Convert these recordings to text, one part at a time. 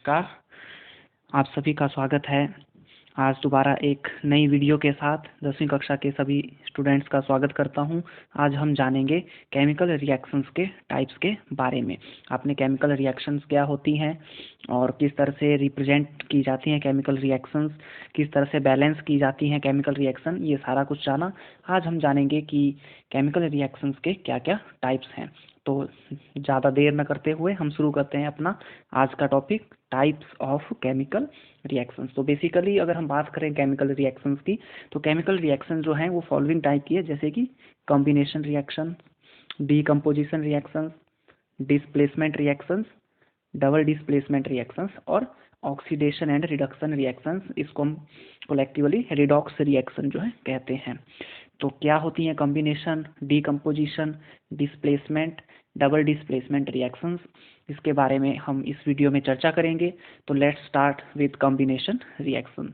नमस्कार। आप सभी का स्वागत है। आज दोबारा एक नई वीडियो के साथ 10वीं कक्षा के सभी स्टूडेंट्स का स्वागत करता हूं। आज हम जानेंगे केमिकल रिएक्शंस के टाइप्स के बारे में। आपने केमिकल रिएक्शंस क्या होती हैं और किस तरह से रिप्रेजेंट की जाती हैं केमिकल रिएक्शंस, किस तरह से बैलेंस की जाती हैं केमिकल रिएक्शन, ये सारा कुछ जाना। आज हम जानेंगे कि केमिकल रिएक्शंस के क्या क्या टाइप्स हैं। तो ज़्यादा देर न करते हुए हम शुरू करते हैं अपना आज का topic, types of chemical reactions. तो बेसिकली अगर हम बात करें केमिकल रिएक्शंस की, तो केमिकल रिएक्शन जो हैं वो फॉलोइंग टाइप की है, जैसे कि combination reaction, decomposition reactions, displacement reactions, double displacement reactions और ऑक्सीडेशन एंड रिडक्शन रिएक्शंस। इसको हम कलेक्टिवली रिडॉक्स रिएक्शन जो है कहते हैं। तो क्या होती हैं combination, decomposition, displacement, double displacement reactions, इसके बारे में हम इस वीडियो में चर्चा करेंगे। तो let's start with combination reaction.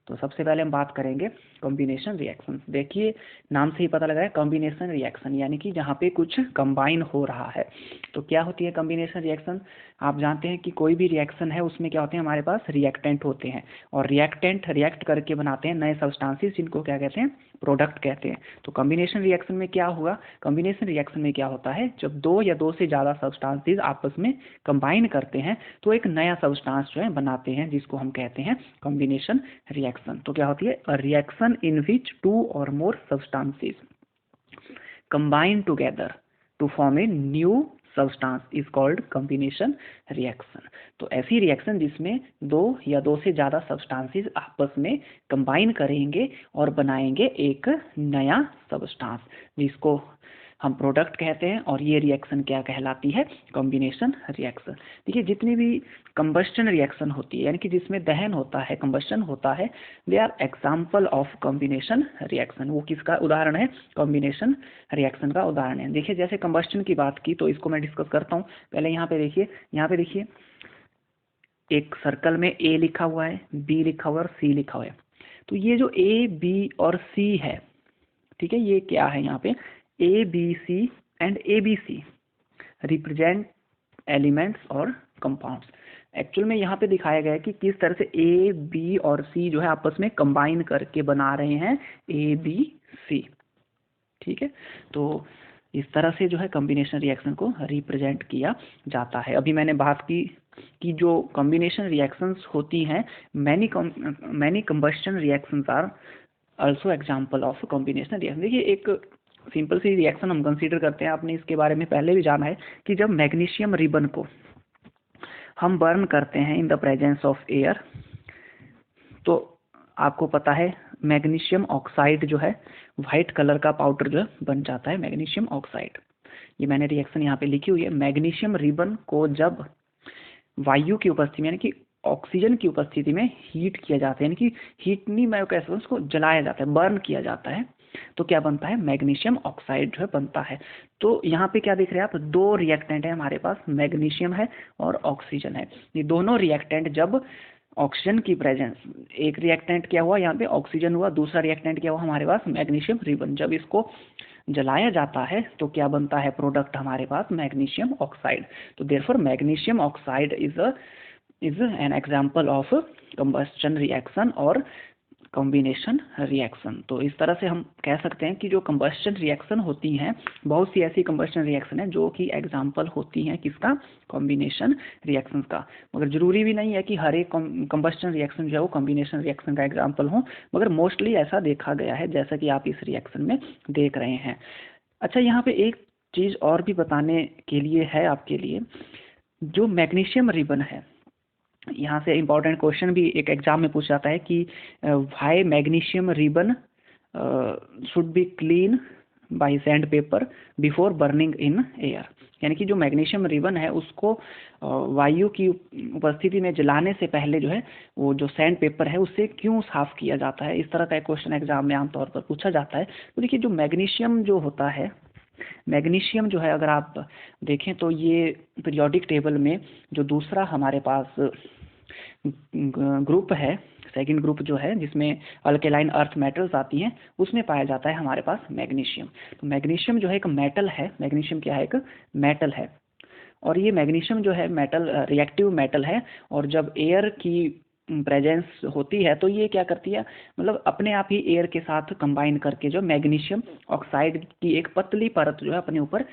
तो सबसे पहले हम बात करेंगे कॉम्बिनेशन रिएक्शन। देखिए नाम से ही पता लगा है कॉम्बिनेशन रिएक्शन, यानी कि जहाँ पे कुछ कंबाइन हो रहा है। तो क्या होती है कॉम्बिनेशन रिएक्शन? आप जानते हैं कि कोई भी रिएक्शन है उसमें क्या होते हैं, हमारे पास रिएक्टेंट होते हैं और रिएक्टेंट रिएक्ट करके बनाते हैं नए सब्सटेंसेस, जिनको क्या कहते हैं, प्रोडक्ट कहते हैं। तो कॉम्बिनेशन रिएक्शन में क्या होगा, कॉम्बिनेशन रिएक्शन में क्या होता है, जब दो या दो से ज़्यादा सब्सटेंसेस आपस में कंबाइन करते हैं तो एक नया सब्सटेंस जो है बनाते हैं, जिसको हम कहते हैं कॉम्बिनेशन रिएक्शन। तो क्या होती है, a reaction in which two और more substances combine together to form a new substance is called combination reaction. तो ऐसी रिएक्शन जिसमें दो या दो से ज़्यादा सब्सटेंसेस आपस में कंबाइन करेंगे और बनाएंगे एक नया सब्सटेंस, जिसको हम प्रोडक्ट कहते हैं। और ये रिएक्शन क्या कहलाती है, कॉम्बिनेशन रिएक्शन। देखिए जितनी भी कंबस्टन रिएक्शन होती है, यानी कि जिसमें दहन होता है, कंबस्टन होता है, they are example of combination reaction. वो किसका उदाहरण है, कॉम्बिनेशन रिएक्शन का उदाहरण है। देखिए जैसे कंबस्टन की बात की तो इसको मैं डिस्कस करता हूँ। पहले यहाँ पे देखिए एक सर्कल में ए लिखा हुआ है, बी लिखा हुआ है और सी लिखा हुआ है। तो ये जो ए बी और सी है, ठीक है, ये क्या है, यहाँ पे A B C and A B C represent elements और कंपाउंड्स। एक्चुअल में यहाँ पे दिखाया गया है कि किस तरह से ए बी और सी जो है आपस में कंबाइन करके बना रहे हैं ए बी सी। ठीक है, तो इस तरह से जो है कॉम्बिनेशन रिएक्शन को रिप्रेजेंट किया जाता है। अभी मैंने बात की कि जो कॉम्बिनेशन रिएक्शंस होती हैं, many combustion reactions are also example of combination reaction. देखिए एक सिंपल सी रिएक्शन हम कंसीडर करते हैं, आपने इसके बारे में पहले भी जाना है कि जब मैग्नीशियम रिबन को हम बर्न करते हैं in the presence of air, तो आपको पता है मैग्नीशियम ऑक्साइड जो है वाइट कलर का पाउडर जो है बन जाता है, मैग्नीशियम ऑक्साइड। ये मैंने रिएक्शन यहाँ पे लिखी हुई है। मैग्नीशियम रिबन को जब वायु की उपस्थिति में, यानी कि ऑक्सीजन की उपस्थिति में हीट किया जाता है, यानी कि हीट नहीं, मैं कैसे उसको जलाया जाता है, बर्न किया जाता है, तो क्या बनता है, मैग्नीशियम ऑक्साइड जो है बनता है। तो यहाँ पे क्या देख रहे हैं आप, दो रिएक्टेंट है हमारे पास, मैग्नीशियम है और ऑक्सीजन है। ये दोनों रिएक्टेंट जब ऑक्सीजन की प्रेजेंस, एक रिएक्टेंट क्या हुआ, यहाँ पे ऑक्सीजन हुआ, दूसरा रिएक्टेंट क्या हुआ हमारे पास, मैग्नीशियम रिबन, जब इसको जलाया जाता है तो क्या बनता है प्रोडक्ट हमारे पास, मैग्नीशियम ऑक्साइड। तो therefore magnesium oxide is an example of combustion reaction और कॉम्बिनेशन रिएक्शन। तो इस तरह से हम कह सकते हैं कि जो कंबस्टन रिएक्शन होती हैं, बहुत सी ऐसी कंबस्टन रिएक्शन है जो कि एग्जाम्पल होती हैं किसका, कॉम्बिनेशन रिएक्शन का। मगर जरूरी भी नहीं है कि हर एक कंबस्टन रिएक्शन जो है वो कॉम्बिनेशन रिएक्शन का एग्जाम्पल हो, मगर मोस्टली ऐसा देखा गया है, जैसा कि आप इस रिएक्शन में देख रहे हैं। अच्छा, यहाँ पे एक चीज़ और भी बताने के लिए है आपके लिए, जो मैग्नीशियम रिबन है, यहाँ से इम्पॉर्टेंट क्वेश्चन भी एक एग्जाम में पूछा जाता है कि why magnesium ribbon should be clean bye sand paper before burning in air. यानी कि जो मैग्नीशियम रिबन है उसको वायु की उपस्थिति में जलाने से पहले जो है वो जो सैंड पेपर है उससे क्यों साफ़ किया जाता है, इस तरह का एक क्वेश्चन एग्जाम में आमतौर पर पूछा जाता है। तो देखिए जो मैग्नीशियम जो होता है, मैग्नीशियम जो है अगर आप देखें तो ये पीरियोडिक टेबल में जो दूसरा हमारे पास ग्रुप है, सेकंड ग्रुप जो है जिसमें अल्केलाइन अर्थ मेटल्स आती हैं, उसमें पाया जाता है हमारे पास मैग्नीशियम। तो मैग्नीशियम जो है एक मेटल है, मैग्नीशियम क्या है, एक मेटल है। और ये मैग्नीशियम जो है मेटल रिएक्टिव मेटल है, और जब एयर की प्रेजेंस होती है तो ये क्या करती है, मतलब अपने आप ही एयर के साथ कंबाइन करके जो मैग्नीशियम ऑक्साइड की एक पतली परत जो है अपने ऊपर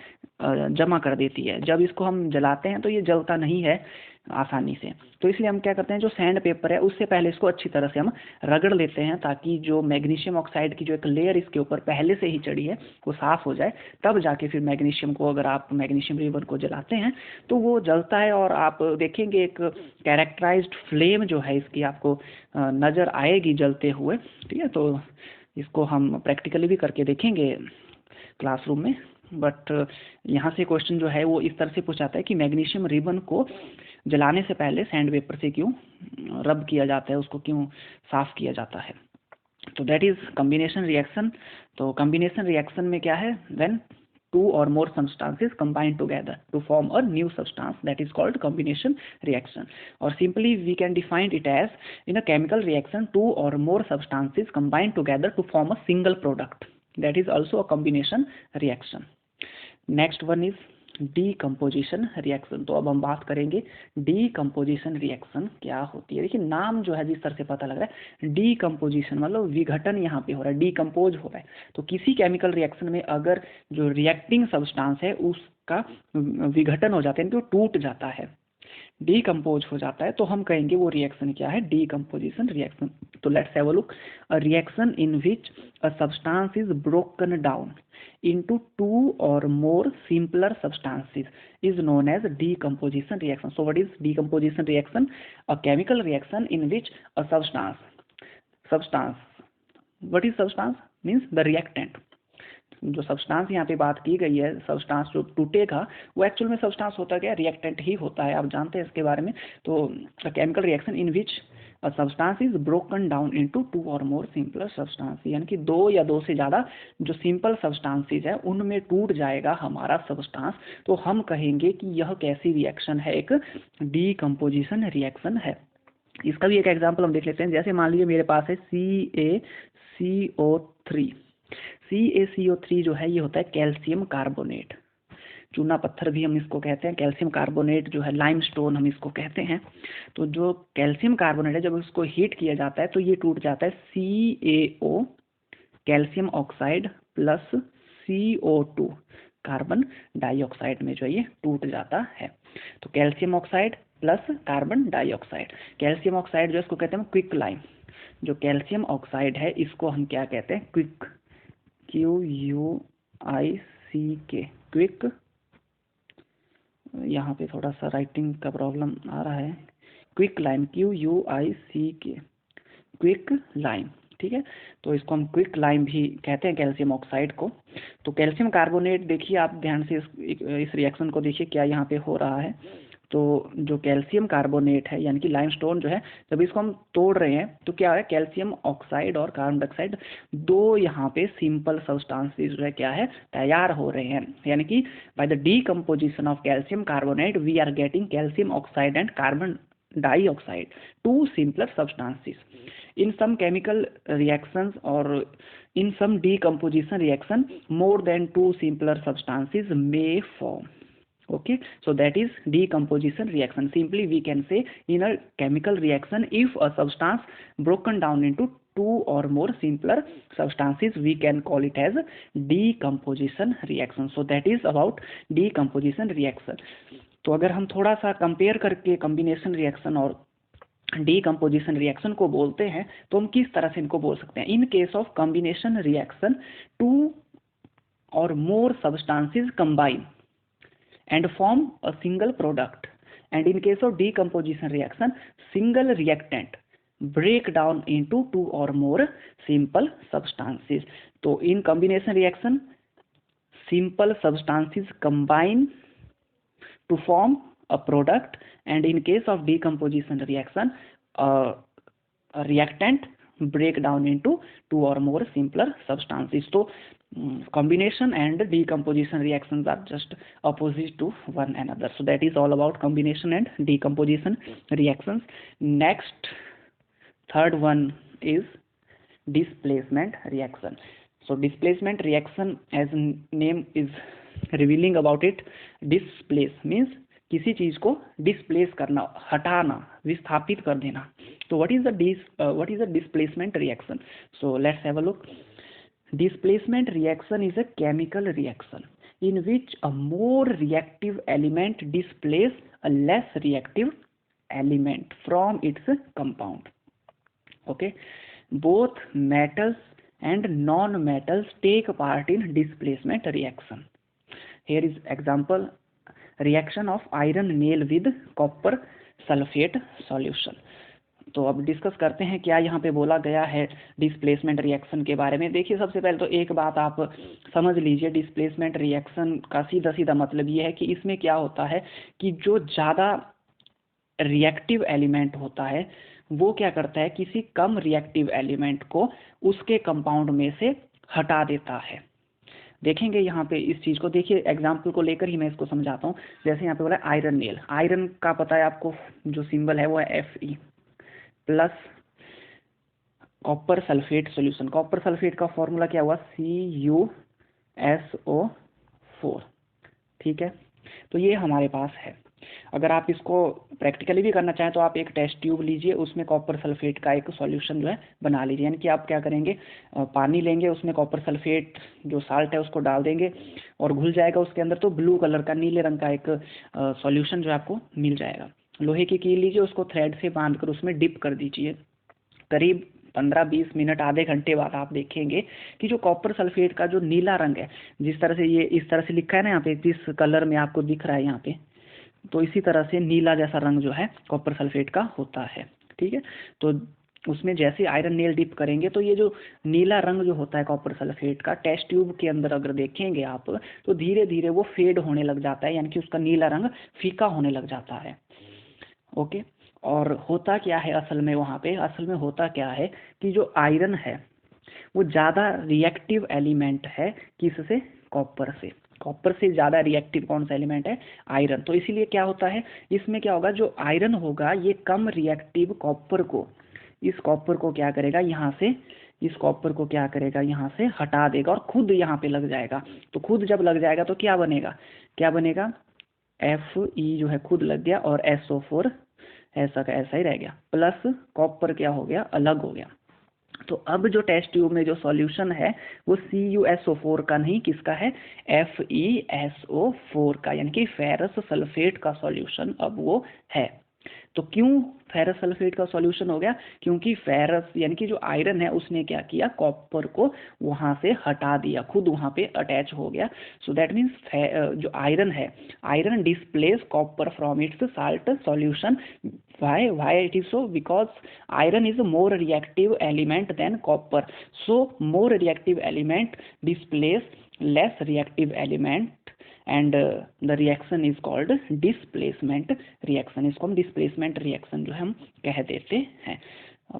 जमा कर देती है। जब इसको हम जलाते हैं तो ये जलता नहीं है आसानी से, तो इसलिए हम क्या करते हैं, जो सैंड पेपर है उससे पहले इसको अच्छी तरह से हम रगड़ लेते हैं, ताकि जो मैग्नीशियम ऑक्साइड की जो एक लेयर इसके ऊपर पहले से ही चढ़ी है वो साफ़ हो जाए। तब जाके फिर मैग्नीशियम को, अगर आप मैग्नीशियम रिबन को जलाते हैं तो वो जलता है, और आप देखेंगे एक कैरेक्टराइज्ड फ्लेम जो है इसकी आपको नज़र आएगी जलते हुए। ठीक है, तो इसको हम प्रैक्टिकली भी करके देखेंगे क्लासरूम में। बट यहाँ से क्वेश्चन जो है वो इस तरह से पूछाता है कि मैग्नीशियम रिबन को जलाने से पहले सैंड पेपर से क्यों रब किया जाता है, उसको क्यों साफ़ किया जाता है। तो दैट इज़ कम्बिनेशन रिएक्शन। तो कम्बिनेशन रिएक्शन में क्या है, when two or more substances combine together to form a new substance, that is called combination reaction. Or simply we can define it as, in a chemical reaction two or more substances combine together to form a single product, that is also a combination reaction. Next one is decomposition reaction. तो अब हम बात करेंगे decomposition reaction क्या होती है। देखिए नाम जो है जिस तरह से पता लग रहा है, डीकम्पोजिशन मतलब विघटन यहाँ पे हो रहा है, डीकम्पोज हो रहा है। तो किसी केमिकल रिएक्शन में अगर जो रिएक्टिंग सब्सटेंस है उसका विघटन हो जाता है, तो टूट जाता है, डीकम्पोज हो जाता है, तो हम कहेंगे वो रिएक्शन क्या है, डीकम्पोजिशन रिएक्शन। तो let's have a look, a reaction in which a substance is broken down into two or more simpler substances is known as decomposition reaction. So what is decomposition reaction? A chemical reaction in which a substance, what is substance? Means the reactant. जो substance यहाँ पे बात की गई है, substance जो टूटेगा वो एक्चुअल में सब्सटेंस होता क्या है, रिएक्टेंट ही होता है, आप जानते हैं इसके बारे में। तो chemical reaction in which a substance is broken down into two और मोर सिंपलर सब्सटेंस, यानी कि दो या दो से ज़्यादा जो सिंपल सब्सटेंसेज है उनमें टूट जाएगा हमारा सब्सटेंस, तो हम कहेंगे कि यह कैसी रिएक्शन है, एक डीकम्पोजिशन रिएक्शन है। इसका भी एक एग्जाम्पल हम देख लेते हैं। जैसे मान लीजिए मेरे पास है CaCO3। CaCO3 जो है ये होता है कैल्शियम कार्बोनेट, चूना पत्थर भी हम इसको कहते हैं, कैल्शियम कार्बोनेट जो है लाइमस्टोन हम इसको कहते हैं। तो जो कैल्शियम कार्बोनेट है जब उसको हीट किया जाता है तो ये टूट जाता है CaO calcium oxide plus CO2 carbon dioxide में जो ये टूट जाता है। तो calcium oxide plus carbon dioxide, calcium oxide जो इसको कहते हैं क्विक लाइम, जो कैल्शियम ऑक्साइड है इसको हम क्या कहते हैं, क्विक, QUICK, क्विक। यहाँ पे थोड़ा सा राइटिंग का प्रॉब्लम आ रहा है, quick lime, QUICK, quick lime. ठीक है, तो इसको हम क्विक लाइम भी कहते हैं कैल्शियम ऑक्साइड को। तो कैल्शियम कार्बोनेट देखिए आप ध्यान से इस रिएक्शन को देखिए क्या यहाँ पे हो रहा है। तो जो कैल्शियम कार्बोनेट है यानी कि लाइमस्टोन जो है, जब इसको हम तोड़ रहे हैं तो क्या है, कैल्शियम ऑक्साइड और कार्बन डाइऑक्साइड दो यहाँ पे सिंपल सब्सटेंसेस जो है क्या है, तैयार हो रहे हैं। यानी कि by the decomposition of calcium carbonate we are getting calcium oxide and carbon dioxide, two simpler substances. In some chemical reactions or in some decomposition reaction, more than two simpler substances may form. Okay, so that is decomposition reaction. Simply we can say in a chemical reaction, if a substance broken down into two or more simpler substances, we can call it as decomposition reaction. So that is about decomposition reaction. तो अगर हम थोड़ा सा compare करके combination reaction और decomposition reaction को बोलते हैं तो हम किस तरह से इनको बोल सकते हैं। In case of combination reaction two और more substances combine and form a single product, and in case of decomposition reaction single reactant break down into two or more simple substances. तो in combination reaction simple substances combine to form a product, and in case of decomposition reaction a reactant break down into two or more simpler substances. So combination and decomposition reactions are just opposite to one another. So that is all about combination and decomposition reactions. Next, third one is displacement reaction. So displacement reaction, as name is revealing about it, displace means किसी चीज को displace करना, हटाना, विस्थापित कर देना। तो what is the displacement reaction? So let's have a look. Displacement reaction is a chemical reaction in which a more reactive element displaces a less reactive element from its compound. Okay, both metals and non-metals take part in displacement reaction. Here is example: reaction of iron nail with copper sulfate solution. तो अब discuss करते हैं क्या यहाँ पे बोला गया है डिस्प्लेसमेंट रिएक्शन के बारे में। देखिए, सबसे पहले तो एक बात आप समझ लीजिए, डिस्प्लेसमेंट रिएक्शन का सीधा सीधा मतलब ये है कि इसमें क्या होता है कि जो ज़्यादा रिएक्टिव एलिमेंट होता है वो क्या करता है, किसी कम रिएक्टिव एलिमेंट को उसके कंपाउंड में से हटा देता है। देखेंगे यहाँ पे इस चीज़ को, देखिए एग्जाम्पल को लेकर ही मैं इसको समझाता हूँ। जैसे यहाँ पे बोला आयरन नेल, आयरन का पता है आपको, जो सिंबल है वो है Fe plus copper sulphate solution. Copper sulphate का फॉर्मूला क्या हुआ, CuSO4। ठीक है, तो ये हमारे पास है। अगर आप इसको प्रैक्टिकली भी करना चाहें तो आप एक टेस्ट ट्यूब लीजिए, उसमें कॉपर सल्फेट का एक सॉल्यूशन जो है बना लीजिए। यानी कि आप क्या करेंगे, पानी लेंगे, उसमें कॉपर सल्फेट जो साल्ट है उसको डाल देंगे और घुल जाएगा उसके अंदर, तो ब्लू कलर का, नीले रंग का एक सॉल्यूशन जो आपको मिल जाएगा। लोहे की कील लीजिए, उसको थ्रेड से बांध कर उसमें डिप कर दीजिए। करीब 15-20 मिनट, आधे घंटे बाद आप देखेंगे कि जो कॉपर सल्फेट का जो नीला रंग है, जिस तरह से ये इस तरह से लिखा है ना यहाँ पे, जिस कलर में आपको दिख रहा है यहाँ पे, तो इसी तरह से नीला जैसा रंग जो है कॉपर सल्फेट का होता है। ठीक है, तो उसमें जैसे आयरन नेल डिप करेंगे तो ये जो नीला रंग जो होता है कॉपर सल्फेट का, टेस्ट ट्यूब के अंदर अगर देखेंगे आप, तो धीरे धीरे वो फेड होने लग जाता है, यानी कि उसका नीला रंग फीका होने लग जाता है। ओके, और होता क्या है असल में, वहाँ पे असल में होता क्या है कि जो आयरन है वो ज़्यादा रिएक्टिव एलिमेंट है, किससे, कॉपर से। कॉपर से ज़्यादा रिएक्टिव कौन सा एलिमेंट है, आयरन। तो इसीलिए क्या होता है, इसमें क्या होगा, जो आयरन होगा ये कम रिएक्टिव कॉपर को, इस कॉपर को क्या करेगा यहाँ से, इस कॉपर को क्या करेगा यहाँ से हटा देगा और खुद यहाँ पे लग जाएगा। तो खुद जब लग जाएगा तो क्या बनेगा, क्या बनेगा, Fe जो है खुद लग गया और SO4 ऐसा का ऐसा ही रह गया, प्लस कॉपर क्या हो गया, अलग हो गया। तो अब जो टेस्ट ट्यूब में जो सॉल्यूशन है वो CuSO4 का नहीं, किसका है, FeSO4 का, यानी कि फेरस सल्फेट का सॉल्यूशन अब वो है। तो क्यों फेरस सल्फेट का सॉल्यूशन हो गया, क्योंकि फेरस यानी कि जो आयरन है उसने क्या किया, कॉपर को वहाँ से हटा दिया, खुद वहाँ पे अटैच हो गया। सो दैट मीन्स जो आयरन है, iron displace copper from its salt solution. why it is so, because iron is a more reactive element than copper, so more reactive element displace less reactive element and the reaction is called displacement reaction। इसको हम displacement reaction जो है हम कह देते हैं।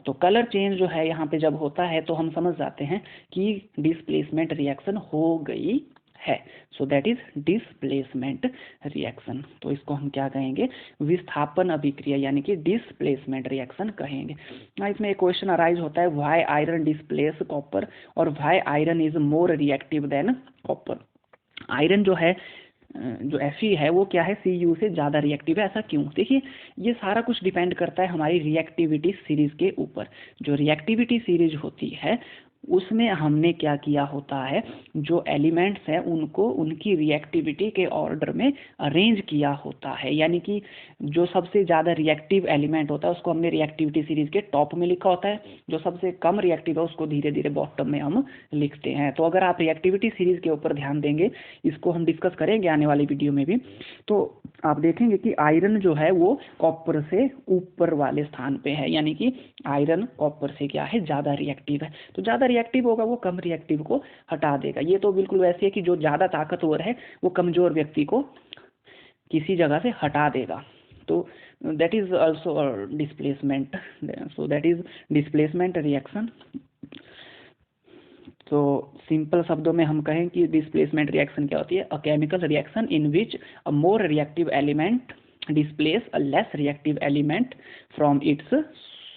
तो colour change जो है यहाँ पे जब होता है तो हम समझ जाते हैं कि डिस्प्लेसमेंट रिएक्शन हो गई है। So that is displacement reaction. तो इसको हम क्या कहेंगे, विस्थापन अभिक्रिया, यानी कि डिस्प्लेसमेंट रिएक्शन कहेंगे। इसमें एक क्वेश्चन अराइज होता है, व्हाई आयरन डिस्प्लेस कॉपर और why iron is more reactive than copper. Iron जो है, जो Fe है वो क्या है, Cu से ज़्यादा रिएक्टिव है, ऐसा क्यों। देखिए, ये सारा कुछ डिपेंड करता है हमारी रिएक्टिविटी सीरीज के ऊपर। जो रिएक्टिविटी सीरीज होती है उसमें हमने क्या किया होता है, जो एलिमेंट्स हैं उनको उनकी रिएक्टिविटी के ऑर्डर में अरेंज किया होता है। यानी कि जो सबसे ज़्यादा रिएक्टिव एलिमेंट होता है उसको हमने रिएक्टिविटी सीरीज के टॉप में लिखा होता है, जो सबसे कम रिएक्टिव है उसको धीरे धीरे बॉटम में हम लिखते हैं। तो अगर आप रिएक्टिविटी सीरीज के ऊपर ध्यान देंगे, इसको हम डिस्कस करेंगे आने वाली वीडियो में भी, तो आप देखेंगे कि आयरन जो है वो कॉपर से ऊपर वाले स्थान पे है, यानी कि आयरन कॉपर से क्या है, ज़्यादा रिएक्टिव है। तो ज़्यादा रिएक्टिव होगा वो कम रिएक्टिव को हटा देगा। ये तो बिल्कुल वैसे है कि जो ज़्यादा ताकतवर है वो कमज़ोर व्यक्ति को किसी जगह से हटा देगा। तो that is also displacement, so that is displacement reaction. तो सिंपल शब्दों में हम कहें कि डिस्प्लेसमेंट रिएक्शन क्या होती है, a chemical reaction in which a more reactive element displace a less reactive element from its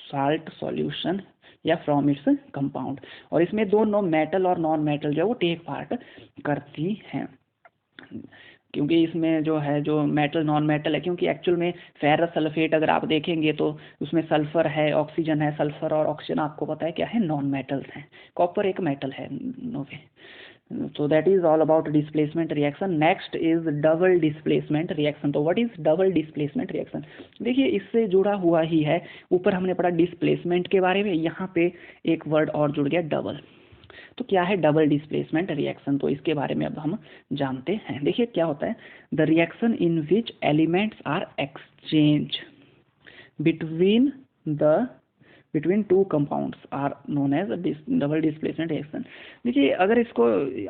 salt solution या फ्रॉम इट्स कंपाउंड। और इसमें दोनों मेटल और नॉन मेटल जो है वो टेक पार्ट करती हैं। क्योंकि इसमें जो है जो मेटल नॉन मेटल है, क्योंकि एक्चुअल में फेरस सल्फेट अगर आप देखेंगे तो उसमें सल्फर है, ऑक्सीजन है, सल्फर और ऑक्सीजन आपको पता है क्या है, नॉन मेटल्स हैं। कॉपर एक मेटल है। Okay, so that is all about displacement reaction. Next is double displacement reaction. तो what is double displacement reaction? देखिए इससे जुड़ा हुआ ही है, ऊपर हमने पढ़ा डिस्प्लेसमेंट के बारे में, यहाँ पे एक वर्ड और जुड़ गया डबल। तो क्या है डबल डिस्प्लेसमेंट रिएक्शन, तो इसके बारे में अब हम जानते हैं। देखिए क्या होता है, the reaction in which elements are exchange between two compounds are known as double displacement reaction. देखिए अगर इसको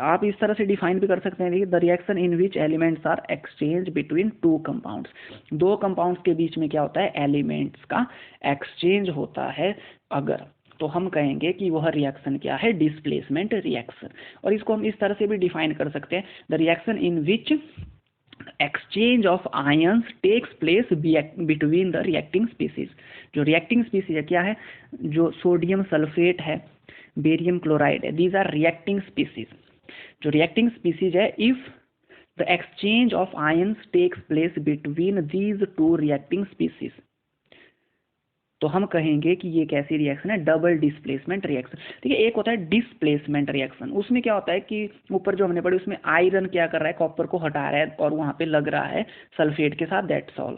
आप इस तरह से डिफाइन भी कर सकते हैं, देखिए the reaction in which elements are exchange between two compounds, दो कंपाउंड्स के बीच में क्या होता है, एलिमेंट्स का एक्सचेंज होता है अगर, तो हम कहेंगे कि वह रिएक्शन क्या है, डिस्प्लेसमेंट रिएक्शन। और इसको हम इस तरह से भी डिफाइन कर सकते हैं, the reaction in which exchange of ions takes place between the reacting species. जो रिएक्टिंग स्पीसीज है क्या है, जो सोडियम सल्फेट है, बेरियम क्लोराइड है, दीज आर रिएक्टिंग स्पीसीज। जो रिएक्टिंग स्पीसीज है, if the exchange of ions takes place between these two reacting species, तो हम कहेंगे कि ये कैसी रिएक्शन है, डबल डिस्प्लेसमेंट रिएक्शन। ठीक है, एक होता है डिस्प्लेसमेंट रिएक्शन, उसमें क्या होता है कि ऊपर जो हमने पढ़ी उसमें आयरन क्या कर रहा है, कॉपर को हटा रहा है और वहाँ पे लग रहा है सल्फेट के साथ, दैट्स ऑल,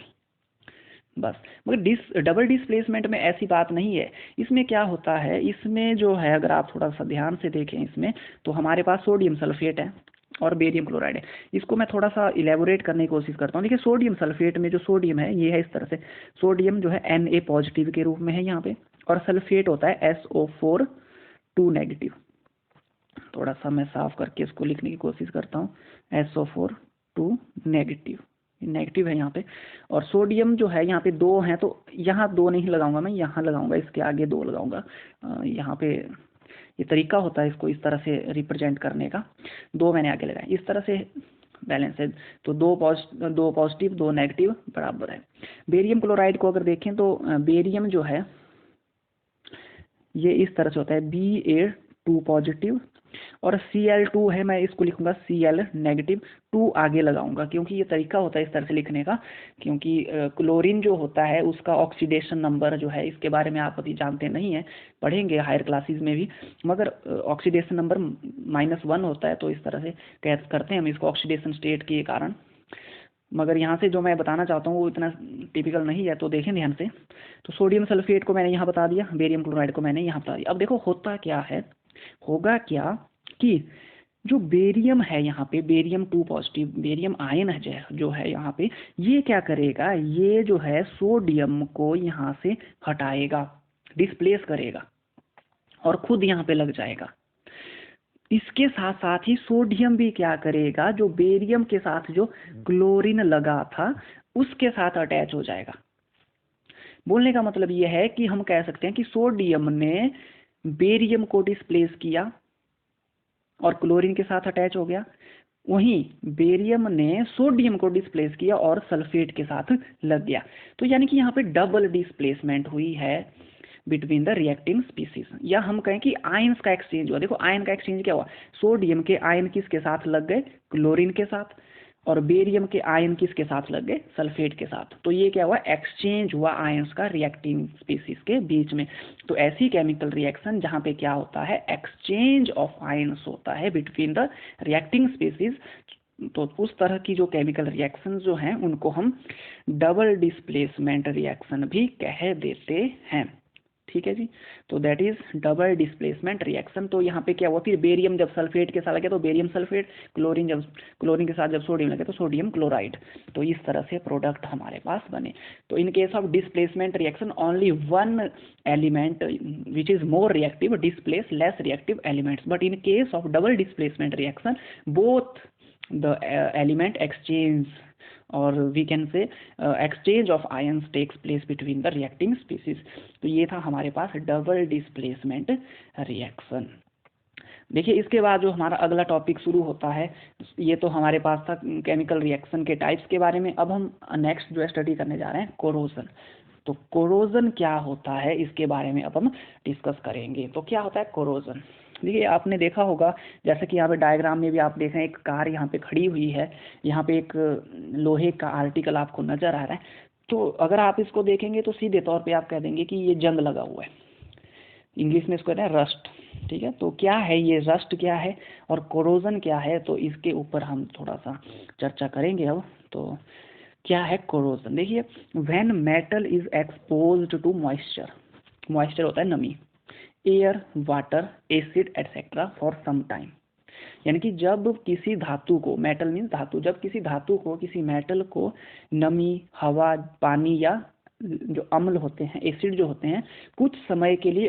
बस। मगर डबल डिस्प्लेसमेंट में ऐसी बात नहीं है। इसमें क्या होता है, इसमें जो है अगर आप थोड़ा सा ध्यान से देखें इसमें, तो हमारे पास सोडियम सल्फेट है और बेरियम क्लोराइड है। इसको मैं थोड़ा सा इलेबोरेट करने की कोशिश करता हूँ। देखिए सोडियम सल्फेट में जो सोडियम है ये है इस तरह से, सोडियम जो है Na पॉजिटिव के रूप में है यहाँ पे, और सल्फेट होता है SO4 2 नेगेटिव। थोड़ा सा मैं साफ करके इसको लिखने की कोशिश करता हूँ, SO4 2 नेगेटिव, नेगेटिव है यहाँ पे। और सोडियम जो है यहाँ पे दो हैं, तो यहाँ दो नहीं लगाऊंगा मैं, यहाँ लगाऊंगा, इसके आगे दो लगाऊंगा। यहाँ पे ये तरीका होता है इसको इस तरह से रिप्रेजेंट करने का, दो मैंने आगे लगाए, इस तरह से बैलेंस है। तो दो पॉजिटिव दो नेगेटिव बराबर है। बेरियम क्लोराइड को अगर देखें तो बेरियम जो है ये इस तरह से होता है, Ba2 पॉजिटिव और Cl2 है, मैं इसको लिखूंगा Cl नेगेटिव, 2 आगे लगाऊंगा, क्योंकि ये तरीका होता है इस तरह से लिखने का, क्योंकि क्लोरीन जो होता है उसका ऑक्सीडेशन नंबर जो है, इसके बारे में आप अभी जानते नहीं हैं, पढ़ेंगे हायर क्लासेस में भी, मगर ऑक्सीडेशन नंबर -1 होता है, तो इस तरह से करते हैं हम इसको ऑक्सीडेशन स्टेट के कारण। मगर यहाँ से जो मैं बताना चाहता हूँ वो इतना टिपिकल नहीं है, तो देखें ध्यान से। तो सोडियम सल्फेट को मैंने यहाँ बता दिया, बेरियम क्लोराइड को मैंने यहाँ बता दिया। अब देखो होता क्या है, होगा क्या कि जो बेरियम है यहाँ पे, बेरियम 2 पॉजिटिव, बेरियम आयन है जो है यहाँ पे, ये क्या करेगा, ये जो है सोडियम को यहाँ से हटाएगा, डिस्प्लेस करेगा और खुद यहाँ पे लग जाएगा। इसके साथ साथ ही सोडियम भी क्या करेगा, जो बेरियम के साथ जो क्लोरीन लगा था उसके साथ अटैच हो जाएगा। बोलने का मतलब यह है कि हम कह सकते हैं कि सोडियम ने बेरियम को डिस्प्लेस किया और क्लोरीन के साथ अटैच हो गया, वहीं बेरियम ने सोडियम को डिस्प्लेस किया और सल्फेट के साथ लग गया। तो यानी कि यहाँ पे डबल डिस्प्लेसमेंट हुई है बिटवीन द रिएक्टिंग स्पीसीज, या हम कहें कि आयंस का एक्सचेंज हुआ। देखो आयन का एक्सचेंज क्या हुआ, सोडियम के आयन किसके साथ लग गए, क्लोरीन के साथ, और बेरियम के आयन किसके साथ लग गए, सल्फेट के साथ। तो ये क्या हुआ, एक्सचेंज हुआ आयंस का रिएक्टिंग स्पीसीज के बीच में। तो ऐसी केमिकल रिएक्शन जहाँ पे क्या होता है, एक्सचेंज ऑफ आयंस होता है बिटवीन द रिएक्टिंग स्पीसीज, तो उस तरह की जो केमिकल रिएक्शन जो हैं उनको हम डबल डिस्प्लेसमेंट रिएक्शन भी कह देते हैं। ठीक है जी, तो that is double displacement reaction. तो यहाँ पे क्या हुआ, फिर बेरियम जब सल्फेट के साथ लगे तो बेरियम सल्फेट, क्लोरीन के साथ जब सोडियम लगे तो सोडियम क्लोराइड, तो इस तरह से प्रोडक्ट हमारे पास बने। तो in case of displacement reaction only one element which is more reactive displace less reactive elements, but in case of double displacement reaction both the element exchange और we can say exchange of ions takes place between the reacting species. तो ये था हमारे पास double displacement reaction. देखिए इसके बाद जो हमारा अगला टॉपिक शुरू होता है, ये तो हमारे पास था केमिकल रिएक्शन के टाइप्स के बारे में। अब हम नेक्स्ट जो स्टडी करने जा रहे हैं कोरोजन। तो कोरोजन क्या होता है इसके बारे में अब हम डिस्कस करेंगे। तो क्या होता है कोरोजन? देखिए आपने देखा होगा, जैसे कि यहाँ पे डायग्राम में भी आप देख रहे हैं, एक कार यहाँ पे खड़ी हुई है, यहाँ पे एक लोहे का आर्टिकल आपको नजर आ रहा है। तो अगर आप इसको देखेंगे तो सीधे तौर पे आप कह देंगे कि ये जंग लगा हुआ है, इंग्लिश में इसको कहते हैं रस्ट। ठीक है, तो क्या है ये रस्ट क्या है और कोरोजन क्या है, तो इसके ऊपर हम थोड़ा सा चर्चा करेंगे अब। तो क्या है कोरोजन? देखिए, when metal is exposed to moisture, moisture होता है नमी, air, water, acid etcetera for some time, यानी कि जब किसी धातु को, मेटल मीन्स धातु, जब किसी धातु को, किसी मेटल को नमी, हवा, पानी या जो अम्ल होते हैं, एसिड जो होते हैं, कुछ समय के लिए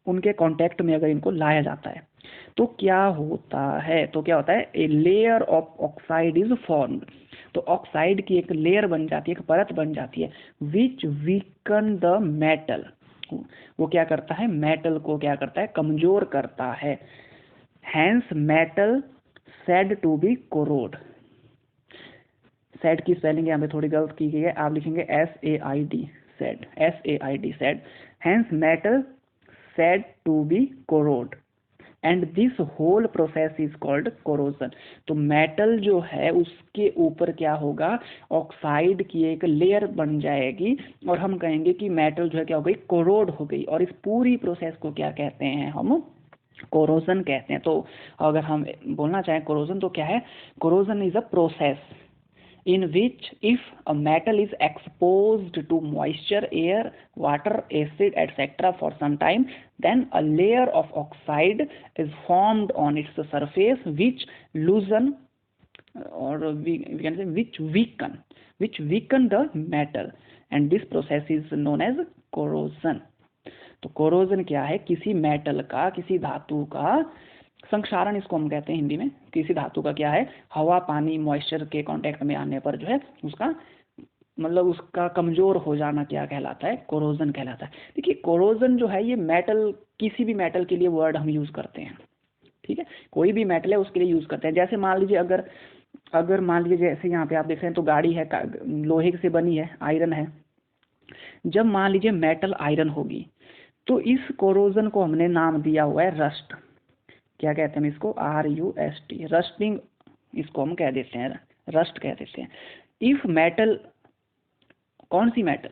उनके कांटेक्ट में अगर इनको लाया जाता है तो क्या होता है? तो क्या होता है? A layer of oxide is formed. तो ऑक्साइड की एक लेयर बन जाती है, एक परत बन जाती है, विच वीकन द मेटल। वो क्या करता है? मेटल को क्या करता है? कमजोर करता है। Hence metal said to be corroded. Said की स्पेलिंग यहाँ पे थोड़ी गलत की गई है, आप लिखेंगे SAID, said, SAID, said. Hence metal said to be corroded and this whole process is called corrosion. तो मेटल जो है उसके ऊपर क्या होगा? ऑक्साइड की एक लेयर बन जाएगी और हम कहेंगे कि मेटल जो है क्या हो गई? कोरोड हो गई। और इस पूरी प्रोसेस को क्या कहते हैं? हम कोरोजन कहते हैं। तो अगर हम बोलना चाहें कोरोजन तो क्या है? Corrosion is a process in which if a metal is exposed to moisture, air, water, acid, etc. for some time, then a layer of oxide is formed on its surface which loosen or we can say which weaken the metal, and this process is known as corrosion. तो corrosion क्या है? किसी metal का, किसी धातु का संक्षारण इसको हम कहते हैं हिंदी में। किसी धातु का क्या है? हवा, पानी, मॉइस्चर के कांटेक्ट में आने पर जो है उसका मतलब उसका कमजोर हो जाना क्या कहलाता है? कोरोजन कहलाता है। देखिए कोरोजन जो है ये मेटल, किसी भी मेटल के लिए वर्ड हम यूज करते हैं। ठीक है, कोई भी मेटल है उसके लिए यूज करते हैं। जैसे मान लीजिए अगर मान लीजिए जैसे यहाँ पे आप देख रहे हैं तो गाड़ी है, लोहे से बनी है, आयरन है। जब मान लीजिए मेटल आयरन होगी तो इस कोरोजन को हमने नाम दिया हुआ है रस्ट। क्या कहते हैं इसको? RUST, रस्टिंग इसको हम कह देते हैं, रस्ट कह देते हैं। इफ मेटल, कौन सी metal?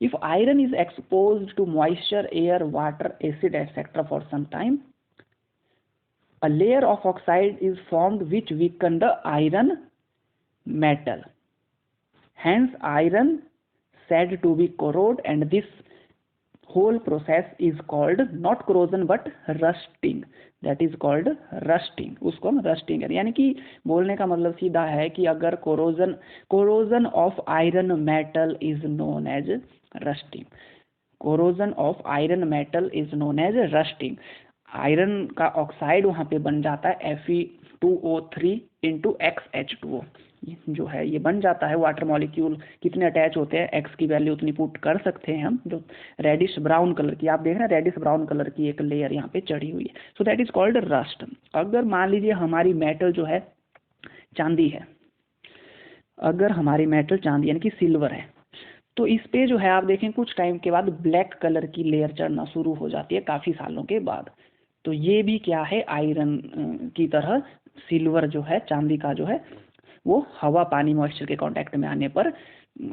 If iron is exposed to moisture, air, water, acid etcetera for some time, a layer of oxide is formed which weaken the iron metal. Hence iron said to be corrode and this whole process is called not corrosion but rusting. That is called rusting. उसको हम rusting करें, यानी कि बोलने का मतलब सीधा है कि अगर corrosion of iron metal is known as rusting. corrosion of iron metal is known as rusting. Iron का ऑक्साइड वहाँ पे बन जाता है Fe2O3 इंटू XH2O जो है ये बन जाता है। वाटर मॉलिक्यूल कितने अटैच होते हैं, एक्स की वैल्यू उतनी पुट कर सकते हैं हम। जो रेडिश ब्राउन कलर की आप देख रहे हैं, रेडिश ब्राउन कलर की एक लेयर यहाँ पे चढ़ी हुई है, so that is called rust. अगर मान लीजिए हमारी मेटल जो है चांदी है, अगर हमारी मेटल चांदी यानी कि सिल्वर है, तो इस पे जो है आप देखें कुछ टाइम के बाद ब्लैक कलर की लेयर चढ़ना शुरू हो जाती है काफ़ी सालों के बाद। तो ये भी क्या है? आयरन की तरह सिल्वर जो है, चांदी का जो है, वो हवा, पानी, मॉइस्चर के कांटेक्ट में आने पर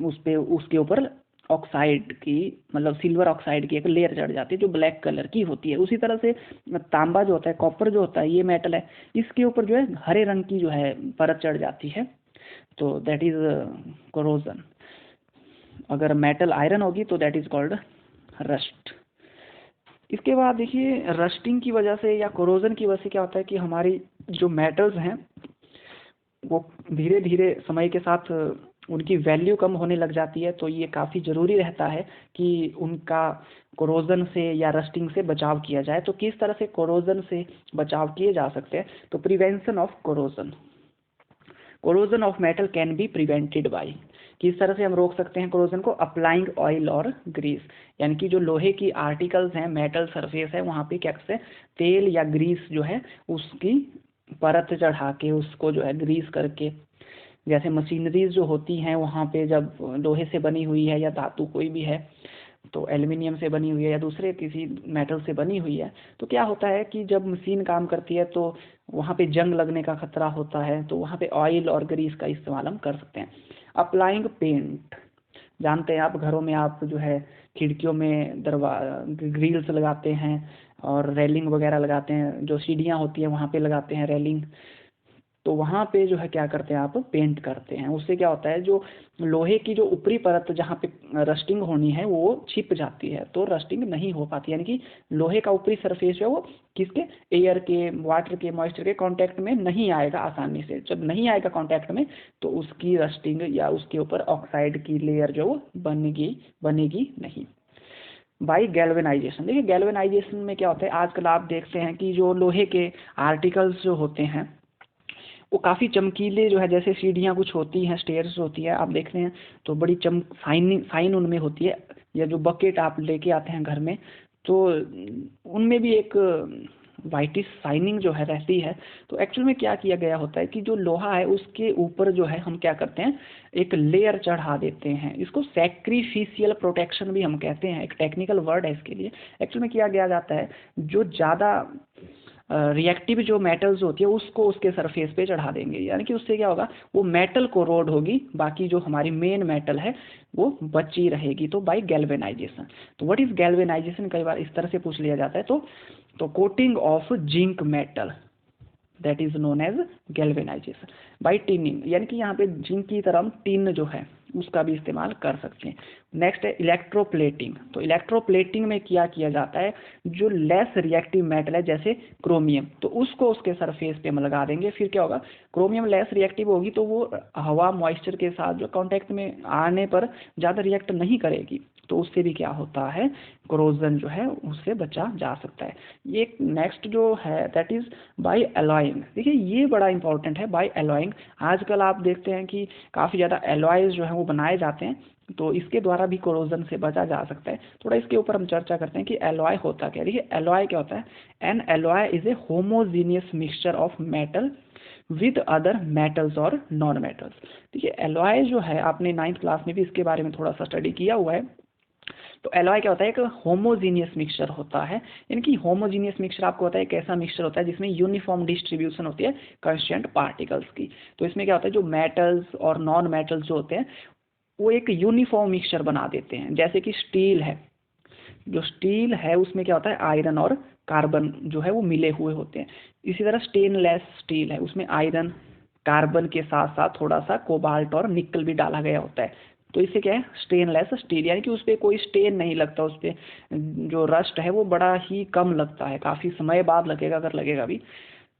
उसके ऊपर ऑक्साइड की, मतलब सिल्वर ऑक्साइड की एक लेयर चढ़ जाती है जो ब्लैक कलर की होती है। उसी तरह से तांबा जो होता है, कॉपर जो होता है, ये मेटल है, इसके ऊपर जो है हरे रंग की जो है परत चढ़ जाती है, तो दैट इज कोरोजन। अगर मेटल आयरन होगी तो दैट इज कॉल्ड रस्ट। इसके बाद देखिए रस्टिंग की वजह से या कोरोजन की वजह से क्या होता है कि हमारी जो मेटल्स हैं वो धीरे धीरे समय के साथ उनकी वैल्यू कम होने लग जाती है। तो ये काफ़ी ज़रूरी रहता है कि उनका कोरोजन से या रस्टिंग से बचाव किया जाए। तो किस तरह से कोरोजन से बचाव किए जा सकते हैं? तो prevention of corrosion of metal can be prevented by, किस तरह से हम रोक सकते हैं कोरोजन को? अप्लाइंग ऑयल और ग्रीस, यानी कि जो लोहे की आर्टिकल्स हैं, मेटल सरफेस है, वहाँ पे क्या करते हैं? तेल या ग्रीस जो है उसकी परत चढ़ा के, उसको जो है ग्रीस करके जैसे मशीनरीज जो होती हैं वहाँ पे जब लोहे से बनी हुई है या धातु कोई भी है, तो एल्युमिनियम से बनी हुई है या दूसरे किसी मेटल से बनी हुई है, तो क्या होता है कि जब मशीन काम करती है तो वहाँ पे जंग लगने का खतरा होता है, तो वहाँ पे ऑयल और ग्रीस का इस्तेमाल हम कर सकते हैं। अप्लाइंग पेंट, जानते हैं आप, घरों में आप जो है खिड़कियों में ग्रिल्स लगाते हैं और रेलिंग वगैरह लगाते हैं, जो सीढ़ियाँ होती हैं वहाँ पे लगाते हैं रेलिंग, तो वहाँ पे जो है क्या करते हैं आप, पेंट करते हैं। उससे क्या होता है, जो लोहे की जो ऊपरी परत जहाँ पे रस्टिंग होनी है वो छिप जाती है, तो रस्टिंग नहीं हो पाती, यानी कि लोहे का ऊपरी सरफेस जो है वो किसके, एयर के, वाटर के, मॉइस्चर के कांटेक्ट में नहीं आएगा आसानी से। जब नहीं आएगा कांटेक्ट में तो उसकी रस्टिंग या उसके ऊपर ऑक्साइड की लेयर जो वो बनेगी नहीं। बाई गैल्वेनाइजेशन, देखिए गैल्वेनाइजेशन में क्या होता है, आजकल आप देखते हैं कि जो लोहे के आर्टिकल्स जो होते हैं वो काफ़ी चमकीले जो है, जैसे सीढ़ियाँ कुछ होती हैं, स्टेयर्स होती है, आप देखते हैं तो बड़ी साइन उनमें होती है, या जो बकेट आप लेके आते हैं घर में, तो उनमें भी एक वाइटिश शाइनिंग जो है रहती है। तो एक्चुअल में क्या किया गया होता है कि जो लोहा है उसके ऊपर जो है हम क्या करते हैं, एक लेयर चढ़ा देते हैं। इसको सैक्रिफिशियल प्रोटेक्शन भी हम कहते हैं, एक टेक्निकल वर्ड है इसके लिए। एक्चुअल में किया गया जाता है, जो ज़्यादा रिएक्टिव जो मेटल्स होती है उसको उसके सरफेस पे चढ़ा देंगे, यानी कि उससे क्या होगा, वो मेटल कोरोड होगी, बाकी जो हमारी मेन मेटल है वो बची रहेगी। तो बाय गैल्वेनाइजेशन। तो व्हाट इज गैल्वेनाइजेशन, कई बार इस तरह से पूछ लिया जाता है। तो coating of zinc metal, that is known as galvanization. By tinning, यानी कि यहाँ पे जिंक की तरह हम टिन जो है उसका भी इस्तेमाल कर सकते हैं। नेक्स्ट है इलेक्ट्रोप्लेटिंग। तो इलेक्ट्रोप्लेटिंग में क्या किया जाता है, जो लेस रिएक्टिव मेटल है जैसे क्रोमियम, तो उसको उसके सरफेस पे हम लगा देंगे। फिर क्या होगा, क्रोमियम लेस रिएक्टिव होगी तो वो हवा मॉइस्चर के साथ जो कांटेक्ट में आने पर ज़्यादा रिएक्ट नहीं करेगी, तो उससे भी क्या होता है, कोरोजन जो है उससे बचा जा सकता है। ये नेक्स्ट जो है दैट इज बाय एलॉइंग। देखिए ये बड़ा इंपॉर्टेंट है, बाय एलॉइंग। आजकल आप देखते हैं कि काफ़ी ज़्यादा एलॉयज जो है वो बनाए जाते हैं, तो इसके द्वारा भी कोरोजन से बचा जा सकता है। थोड़ा इसके ऊपर हम चर्चा करते हैं कि एलॉय होता क्या है। देखिए एलॉय क्या होता है, N alloy is a homogeneous mixture of metal with other metals और नॉन मेटल्स। देखिए एलॉय जो है, आपने 9th क्लास में भी इसके बारे में थोड़ा सा स्टडी किया हुआ है। तो एलॉय क्या होता है, एक होमोजीनियस मिक्सचर होता है, यानी कि होमोजीनियस मिक्सचर आपको होता है एक ऐसा मिक्सचर होता है जिसमें यूनिफॉर्म डिस्ट्रीब्यूशन होती है कंस्टेंट पार्टिकल्स की। तो इसमें क्या होता है, जो मेटल्स और नॉन मेटल्स जो होते हैं वो एक यूनिफॉर्म मिक्सचर बना देते हैं। जैसे कि स्टील है, जो स्टील है उसमें क्या होता है, आयरन और कार्बन जो है वो मिले हुए होते हैं। इसी तरह स्टेनलेस स्टील है, उसमें आयरन कार्बन के साथ साथ थोड़ा सा कोबाल्ट और निकल भी डाला गया होता है। तो इससे क्या है, स्टेनलेस स्टील, यानी कि उस पर कोई स्टेन नहीं लगता, उस पर जो रस्ट है वो बड़ा ही कम लगता है, काफ़ी समय बाद लगेगा अगर लगेगा भी।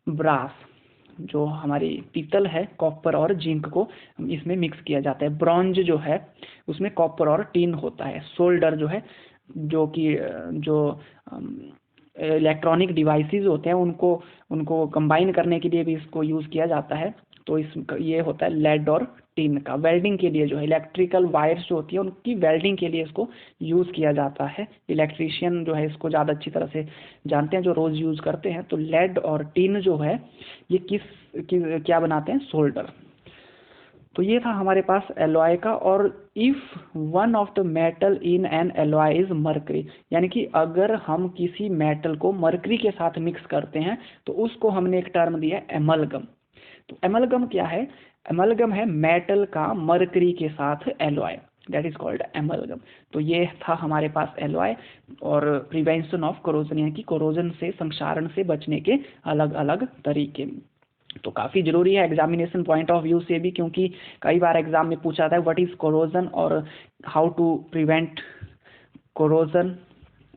ब्रास, जो हमारी पीतल है, कॉपर और जिंक को इसमें मिक्स किया जाता है। ब्रॉन्ज जो है उसमें कॉपर और टिन होता है। सोल्डर जो है, जो कि जो इलेक्ट्रॉनिक डिवाइसेस होते हैं उनको उनको कंबाइन करने के लिए भी इसको यूज़ किया जाता है। तो इस ये होता है लेड और टिन का। वेल्डिंग के लिए जो है इलेक्ट्रिकल वायर्स जो होती है उनकी वेल्डिंग के लिए इसको यूज़ किया जाता है। इलेक्ट्रीशियन जो है इसको ज़्यादा अच्छी तरह से जानते हैं, जो रोज़ यूज़ करते हैं। तो लेड और टिन जो है ये क्या बनाते हैं, सोल्डर। तो ये था हमारे पास एलॉय का। और if one of the metal in an alloy is mercury, यानी कि अगर हम किसी मेटल को मरकरी के साथ मिक्स करते हैं तो उसको हमने एक टर्म दिया एमलगम। तो एमलगम क्या है, एमलगम है मेटल का मरकरी के साथ alloy, that is called amalgam. तो ये था हमारे पास एलॉय और प्रिवेंशन ऑफ कोरोजन, यानी कि कोरोजन से, संक्षारण से बचने के अलग अलग तरीके। तो काफ़ी ज़रूरी है एग्जामिनेशन पॉइंट ऑफ व्यू से भी, क्योंकि कई बार एग्जाम में पूछा जाता है व्हाट इज़ कोरोजन और how to prevent corrosion,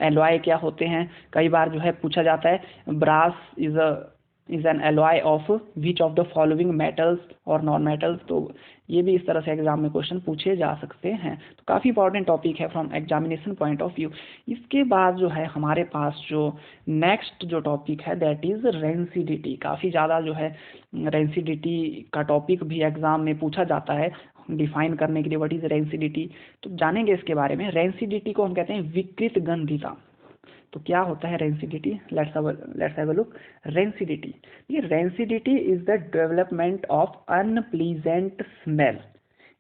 alloy क्या होते हैं। कई बार जो है पूछा जाता है brass is an alloy of which of the following metals और नॉन मेटल्स। तो ये भी इस तरह से एग्जाम में क्वेश्चन पूछे जा सकते हैं। तो काफ़ी इंपॉर्टेंट टॉपिक है from examination point of view. इसके बाद जो है हमारे पास जो नेक्स्ट जो टॉपिक है दैट इज़ रेंसिडिटी। काफ़ी ज़्यादा जो है रेंसिडिटी का टॉपिक भी एग्जाम में पूछा जाता है, डिफाइन करने के लिए व्हाट इज रेंसिडिटी। तो जानेंगे इसके बारे में। रेंसिडिटी को हम कहते हैं विकृत गंधिता। तो क्या होता है rancidity? Let's have a look. Rancidity, ये rancidity is the development of unpleasant smell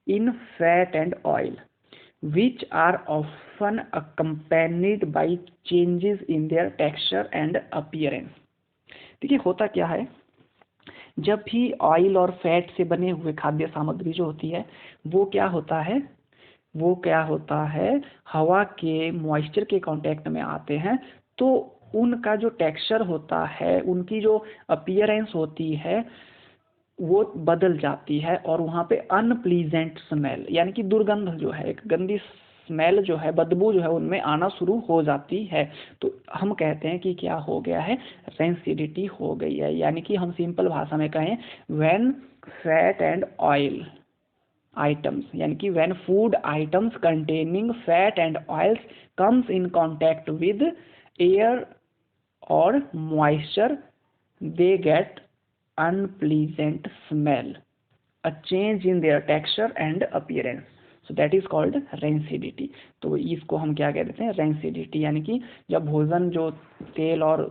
in fat and oil which are often accompanied by changes in their texture and appearance। देखिए होता क्या है, जब भी ऑयल और फैट से बने हुए खाद्य सामग्री जो होती है वो क्या होता है हवा के मॉइस्चर के कांटेक्ट में आते हैं, तो उनका जो टेक्सचर होता है, उनकी जो अपीयरेंस होती है वो बदल जाती है और वहाँ पे अनप्लीजेंट स्मेल यानी कि दुर्गंध जो है, एक गंदी स्मेल जो है, बदबू जो है उनमें आना शुरू हो जाती है। तो हम कहते हैं कि क्या हो गया है, रेंसिडिटी हो गई है। यानी कि हम सिंपल भाषा में कहें, when fat and oil items, यानी कि when food items containing fat and oils comes in contact with air और moisture, they get unpleasant smell, a change in their texture and appearance, so that is called rancidity। तो इसको हम क्या कह देते हैं, रेंसिडिटी। यानी कि जब भोजन जो तेल और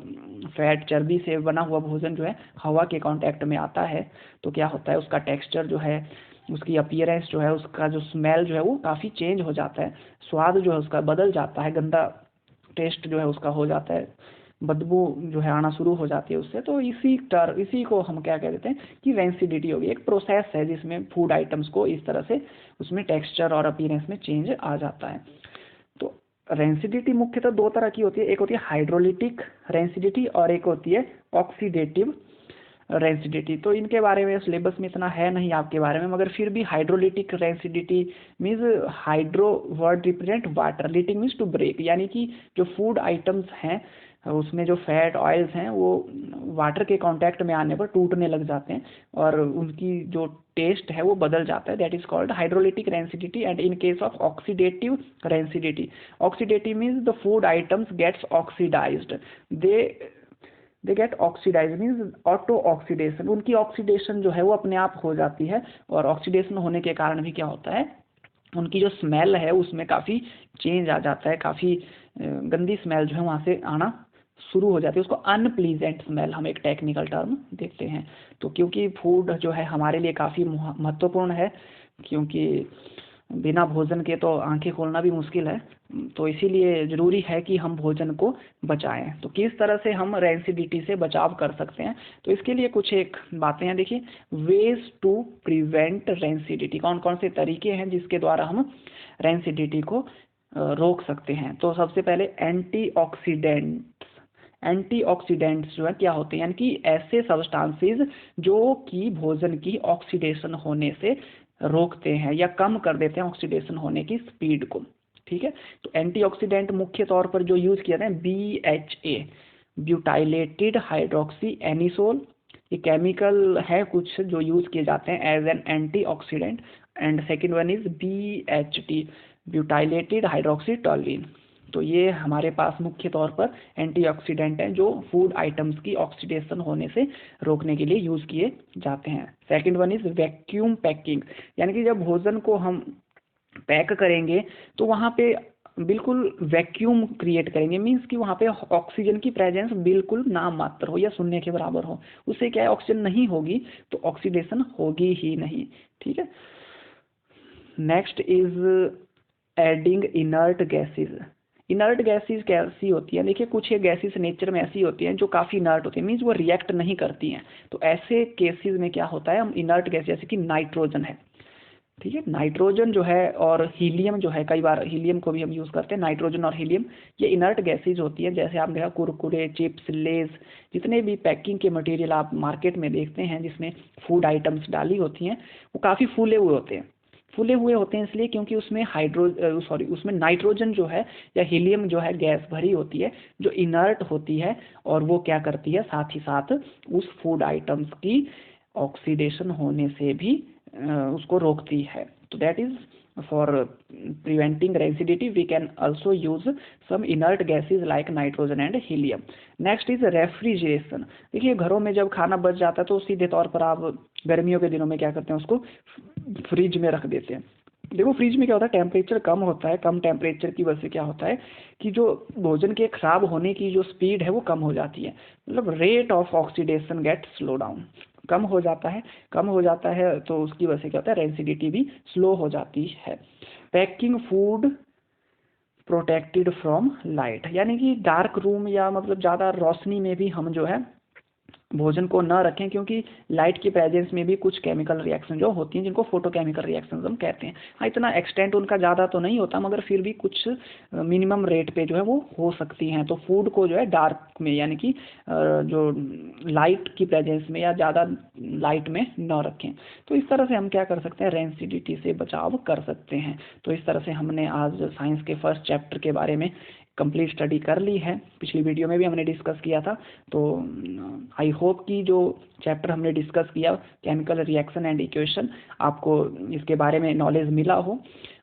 फैट चर्बी से बना हुआ भोजन जो है हवा के कांटेक्ट में आता है तो क्या होता है, उसका टेक्सचर जो है, उसकी अपीयरेंस जो है, उसका जो स्मेल जो है वो काफ़ी चेंज हो जाता है, स्वाद जो है उसका बदल जाता है, गंदा टेस्ट जो है उसका हो जाता है, बदबू जो है आना शुरू हो जाती है उससे। तो इसी को हम क्या कह देते हैं कि रेंसिडिटी होगी। एक प्रोसेस है जिसमें फूड आइटम्स को इस तरह से उसमें टेक्सचर और अपीयरेंस में चेंज आ जाता है। तो रेंसिडिटी मुख्यतः दो तरह की होती है, एक होती है हाइड्रोलिटिक रेंसिडिटी और एक होती है ऑक्सीडेटिव रेंसिडिटी। तो इनके बारे में सिलेबस में इतना है नहीं आपके बारे में, मगर फिर भी hydrolytic rancidity means hydro word represent water, lytic means to break, यानी कि जो फूड आइटम्स हैं उसमें जो फैट ऑयल्स हैं वो वाटर के कांटेक्ट में आने पर टूटने लग जाते हैं और उनकी जो टेस्ट है वो बदल जाता है, that is called hydrolytic rancidity. And in case of oxidative rancidity, oxidative means the food items gets oxidized, they get oxidize means auto oxidation, उनकी ऑक्सीडेशन जो है वो अपने आप हो जाती है और ऑक्सीडेशन होने के कारण भी क्या होता है, उनकी जो स्मेल है उसमें काफ़ी चेंज आ जाता है, काफ़ी गंदी स्मेल जो है वहाँ से आना शुरू हो जाती है, उसको अनप्लीजेंट स्मेल हम एक टेक्निकल टर्म देते हैं। तो क्योंकि फूड जो है हमारे लिए काफ़ी महत्वपूर्ण है, क्योंकि बिना भोजन के तो आंखें खोलना भी मुश्किल है, तो इसीलिए ज़रूरी है कि हम भोजन को बचाएं। तो किस तरह से हम रेंसिडिटी से बचाव कर सकते हैं, तो इसके लिए कुछ एक बातें हैं। देखिए, वेज टू प्रिवेंट रेंसिडिटी, कौन कौन से तरीके हैं जिसके द्वारा हम रेंसिडिटी को रोक सकते हैं। तो सबसे पहले एंटीऑक्सीडेंट्स जो है क्या होते हैं, यानी कि ऐसे सब्सटेंसेस जो कि भोजन की ऑक्सीडेशन होने से रोकते हैं या कम कर देते हैं ऑक्सीडेशन होने की स्पीड को। ठीक है, तो एंटीऑक्सीडेंट मुख्य तौर पर जो यूज किया जाता है BHA, ब्यूटाइलेटेड हाइड्रोक्सी एनिसोल, ये केमिकल है कुछ जो यूज किए जाते हैं as an antioxidant. And second one is BHT, butylated hydroxy toluene. तो ये हमारे पास मुख्य तौर पर एंटीऑक्सीडेंट हैं जो फूड आइटम्स की ऑक्सीडेशन होने से रोकने के लिए यूज़ किए जाते हैं। Second one is vacuum packing, यानी कि जब भोजन को हम पैक करेंगे तो वहाँ पे बिल्कुल वैक्यूम क्रिएट करेंगे, मीन्स कि वहाँ पे ऑक्सीजन की प्रेजेंस बिल्कुल नाम मात्र हो या शून्य के बराबर हो। उससे क्या है, ऑक्सीजन नहीं होगी तो ऑक्सीडेशन होगी ही नहीं। ठीक है, next is adding inert gases. Inert gases कैसी होती है, देखिए कुछ ये गैसेज नेचर में ऐसी होती हैं जो काफ़ी इनर्ट होती हैं, मीन्स वो रिएक्ट नहीं करती हैं। तो ऐसे केसेस में क्या होता है, हम इनर्ट गैस जैसे कि नाइट्रोजन है, ठीक है, नाइट्रोजन जो है और हीलियम जो है, कई बार हीलियम को भी हम यूज़ करते हैं, नाइट्रोजन और हीलियम ये इनर्ट गैसेज होती हैं। जैसे आप देखा कुरकुरे, चिप्स, लेस, जितने भी पैकिंग के मटेरियल आप मार्केट में देखते हैं जिसमें फूड आइटम्स डाली होती हैं वो काफ़ी फूले हुए होते हैं। फूले हुए होते हैं इसलिए क्योंकि उसमें उसमें नाइट्रोजन जो है या हीलियम जो है गैस भरी होती है जो इनर्ट होती है, और वो क्या करती है, साथ ही साथ उस फूड आइटम्स की ऑक्सीडेशन होने से भी उसको रोकती है। तो that is for preventing rancidity we can also use some inert gases like nitrogen and helium. Next is refrigeration. देखिए घरों में जब खाना बच जाता है तो सीधे तौर पर आप गर्मियों के दिनों में क्या करते हैं, उसको फ्रिज में रख देते हैं। देखो फ्रिज में क्या होता है, टेम्परेचर कम होता है, कम टेम्परेचर की वजह से क्या होता है कि जो भोजन के खराब होने की जो स्पीड है वो कम हो जाती है, मतलब rate of oxidation get slow down, कम हो जाता है, कम हो जाता है, तो उसकी वजह से क्या होता है, रेंसिडिटी भी स्लो हो जाती है। Packing food protected from light, यानी कि डार्क रूम या मतलब ज़्यादा रोशनी में भी हम जो है भोजन को न रखें, क्योंकि लाइट की प्रेजेंस में भी कुछ केमिकल रिएक्शन जो होती हैं जिनको फोटोकेमिकल रिएक्शन हम कहते हैं। हाँ, इतना एक्सटेंट उनका ज़्यादा तो नहीं होता, मगर फिर भी कुछ मिनिमम रेट पे जो है वो हो सकती हैं। तो फूड को जो है डार्क में, यानी कि जो लाइट की प्रेजेंस में या ज़्यादा लाइट में न रखें। तो इस तरह से हम क्या कर सकते हैं, रेंसिडिटी से बचाव कर सकते हैं। तो इस तरह से हमने आज साइंस के फर्स्ट चैप्टर के बारे में कंप्लीट स्टडी कर ली है। पिछली वीडियो में भी हमने डिस्कस किया था। तो आई होप कि जो चैप्टर हमने डिस्कस किया केमिकल रिएक्शन एंड इक्वेशन, आपको इसके बारे में नॉलेज मिला हो,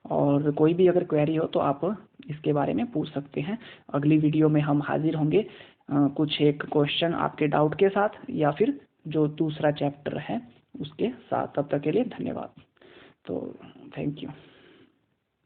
और कोई भी अगर क्वेरी हो तो आप इसके बारे में पूछ सकते हैं। अगली वीडियो में हम हाजिर होंगे कुछ एक क्वेश्चन आपके डाउट के साथ, या फिर जो दूसरा चैप्टर है उसके साथ। तब तक के लिए धन्यवाद। तो थैंक यू।